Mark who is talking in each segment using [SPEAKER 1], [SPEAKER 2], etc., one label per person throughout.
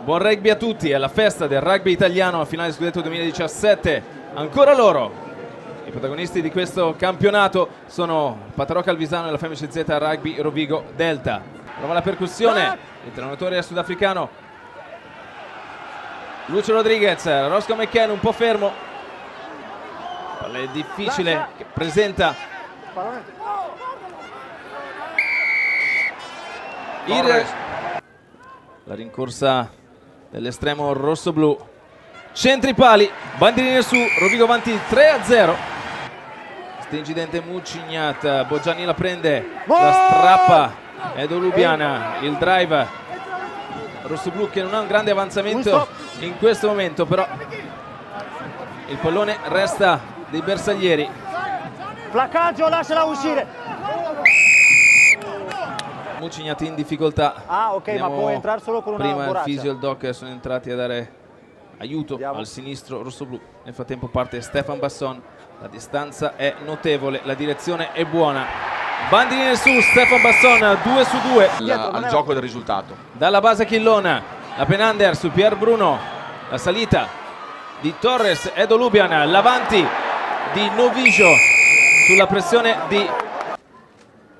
[SPEAKER 1] Buon rugby a tutti, alla festa del rugby italiano a finale scudetto 2017. Ancora loro, i protagonisti di questo campionato sono Patarò Calvisano e la Femice Z Rugby Rovigo Delta. Prova la percussione, l'allenatore sudafricano Lucio Rodriguez, Roscoe McCann un po' fermo. Palla è difficile, che presenta la rincorsa dell'estremo rosso-blu. Centri pali, bandierine su, Rovigo avanti 3-0. Questo incidente Mucignat, Boggiani la prende, la strappa Edo Lubiana, il drive rosso-blu che non ha un grande avanzamento in questo momento, però il pallone resta dei bersaglieri.
[SPEAKER 2] Placcaggio, lasciala uscire.
[SPEAKER 1] Mucignat in difficoltà.
[SPEAKER 2] Ok, ma può entrare solo con una
[SPEAKER 1] prima
[SPEAKER 2] borraccia.
[SPEAKER 1] il fisio e il doc sono entrati a dare aiuto al sinistro rosso-blu. Nel frattempo parte Stefan Basson, la distanza è notevole, la direzione è buona. Bandierine su, Stefan Basson 2 su 2
[SPEAKER 3] al gioco del risultato.
[SPEAKER 1] dalla base Chillona, la Penander su Pier Bruno, la salita di Torres, Edo Lubian, l'avanti di Novijo sulla pressione di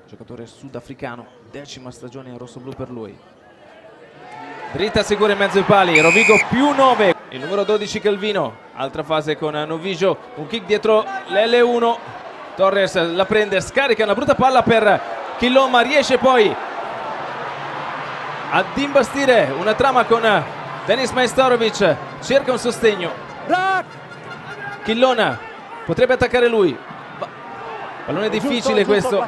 [SPEAKER 1] giocatore sudafricano, 10ª stagione in rosso-blu per lui. Dritta sicura in mezzo ai pali, Rovigo più 9, il numero 12 Calvino, altra fase con Novijo, un kick dietro l'L1, Torres la prende, scarica una brutta palla per Chillon, riesce poi ad imbastire una trama con Denis Majstorovic, cerca un sostegno. Chillon potrebbe attaccare lui, pallone difficile questo,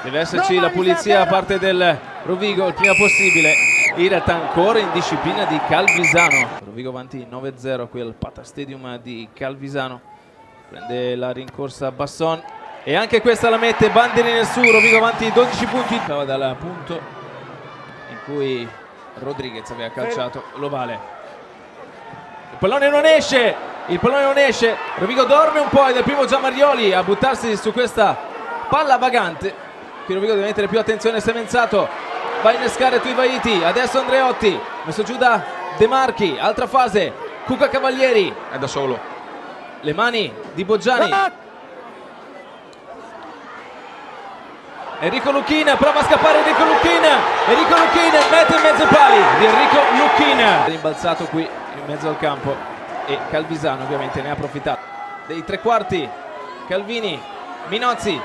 [SPEAKER 1] deve esserci la pulizia da parte del Rovigo il prima possibile. In realtà ancora in disciplina di Calvisano, Rovigo avanti 9-0 qui al Pata Stadium di Calvisano, prende la rincorsa Basson e anche questa la mette, bandierine su, Rovigo avanti 12 punti dal punto in cui Rodriguez aveva calciato l'ovale. Il pallone non esce, Rovigo dorme un po' ed è il primo Gianmarioli a buttarsi su questa palla vagante. Qui Rovigo deve mettere più attenzione, Semenzato va a innescare Tuivaiti, adesso Andreotti, messo giù da De Marchi, altra fase, Cuca Cavalieri,
[SPEAKER 3] È da solo.
[SPEAKER 1] le mani di Boggiani. Enrico Lucchina, prova a scappare Enrico Lucchina mette in mezzo ai pali di Enrico Lucchina. Rimbalzato qui in mezzo al campo e Calvisano ovviamente ne ha approfittato. Dei tre quarti, Calvini, Minozzi,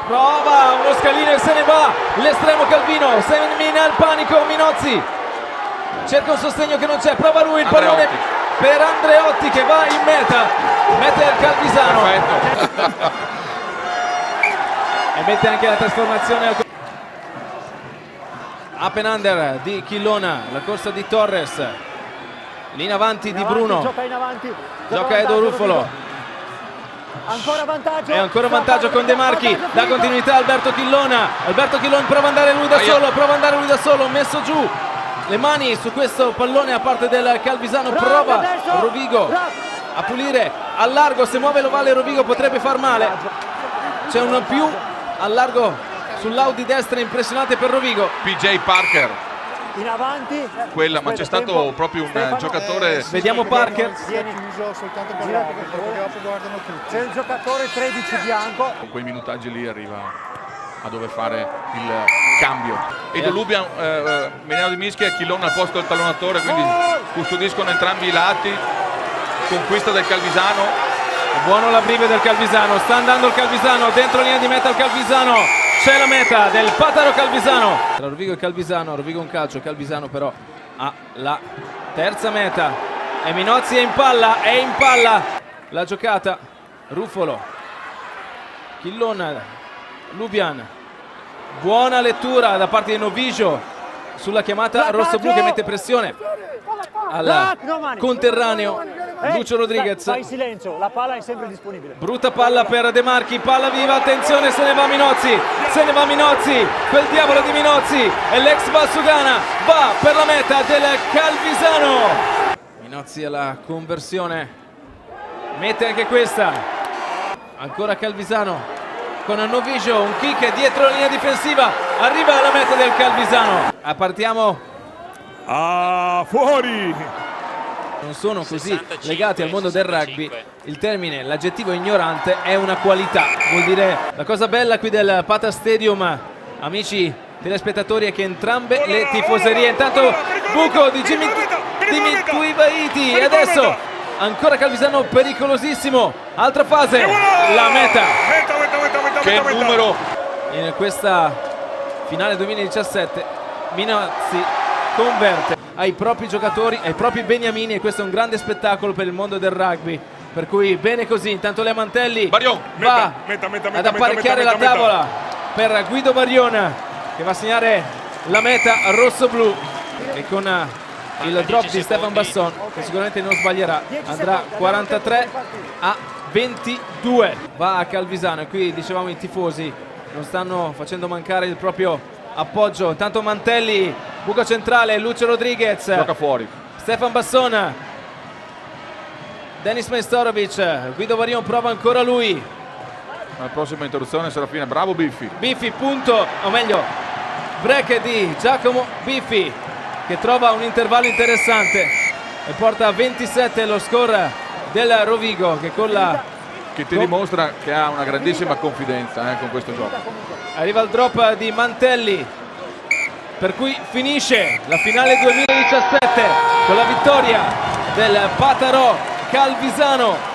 [SPEAKER 1] prova uno scalino e se ne va l'estremo Calvino, semina il panico Minozzi, cerca un sostegno che non c'è, prova lui il pallone per Andreotti che va in meta, mette il Calvisano e mette anche la trasformazione a Penander di Chillona, la corsa di Torres, lì in avanti di Bruno,
[SPEAKER 2] Gioca in avanti,
[SPEAKER 1] gioca Edo Ruffolo.
[SPEAKER 2] Ancora vantaggio.
[SPEAKER 1] E ancora vantaggio con De Marchi, da continuità Alberto Chillon prova ad andare lui da solo, messo giù le mani su questo pallone a parte del Calvisano, prova Rovigo a pulire al largo, se muove l'ovale Rovigo potrebbe far male, c'è un più al largo sull'Audi destra impressionante per Rovigo.
[SPEAKER 3] PJ Parker,
[SPEAKER 2] in avanti,
[SPEAKER 3] ma c'è stato proprio un giocatore.
[SPEAKER 1] Vediamo Parker,
[SPEAKER 2] soltanto per dopo guardano tutti. C'è il giocatore 13 bianco.
[SPEAKER 3] Con quei minutaggi lì arriva a dover fare il cambio. Edo Lubian, Meneo di Mischia e Chillon al posto del tallonatore, quindi custodiscono entrambi i lati. Conquista del Calvisano.
[SPEAKER 1] buono l'abbrivio del Calvisano, sta andando il Calvisano, dentro linea di meta il Calvisano, c'è la meta del Patarò Calvisano. Tra Rovigo e Calvisano, Rovigo un calcio, Calvisano però ha la terza meta e Minozzi è in palla la giocata, Ruffolo, Chillon, Lubian, buona lettura da parte di Novijo sulla chiamata rosso-blu che mette pressione al conterraneo Lucio Rodriguez.
[SPEAKER 2] Fai silenzio, la palla è sempre disponibile.
[SPEAKER 1] Brutta palla per De Marchi, palla viva, attenzione, se ne va Minozzi, quel diavolo di Minozzi e l'ex Valsugana va per la meta del Calvisano. Minozzi alla conversione, mette anche questa, ancora Calvisano con Novijo, un kick dietro la linea difensiva, arriva alla meta del Calvisano. Partiamo
[SPEAKER 4] fuori.
[SPEAKER 1] Non sono così legati al mondo del rugby, il termine, l'aggettivo ignorante è una qualità, vuol dire la cosa bella qui del Pata Stadium, amici telespettatori, è che entrambe le tifoserie, intanto buco di Dimitrivaiti e adesso ancora Calvisano pericolosissimo, altra fase, la meta.
[SPEAKER 3] Che numero!
[SPEAKER 1] In questa finale 2017 Minazzi converte ai propri giocatori, ai propri beniamini, e questo è un grande spettacolo per il mondo del rugby, per cui bene così. Intanto Lea Mantelli
[SPEAKER 3] Barion
[SPEAKER 1] va ad apparecchiare la tavola per Guido Barion, che va a segnare la meta rosso-blu, e con il drop di Stefan Basson, che sicuramente non sbaglierà, andrà 43-22, va a Calvisano, e qui dicevamo i tifosi non stanno facendo mancare il proprio appoggio. Intanto Mantelli, buco centrale, Lucio Rodriguez
[SPEAKER 3] gioca fuori.
[SPEAKER 1] Stefan Basson, Denis Majstorovic, Guido Barion prova ancora lui,
[SPEAKER 3] La prossima interruzione sarà fine. Bravo Biffi.
[SPEAKER 1] Biffi, punto, o meglio break di Giacomo Biffi, che trova un intervallo interessante e porta a 27 lo score del Rovigo, che con la
[SPEAKER 3] Che ti dimostra che ha una grandissima confidenza con questo gioco.
[SPEAKER 1] arriva il drop di Mantelli, per cui finisce la finale 2017 con la vittoria del Patarò Calvisano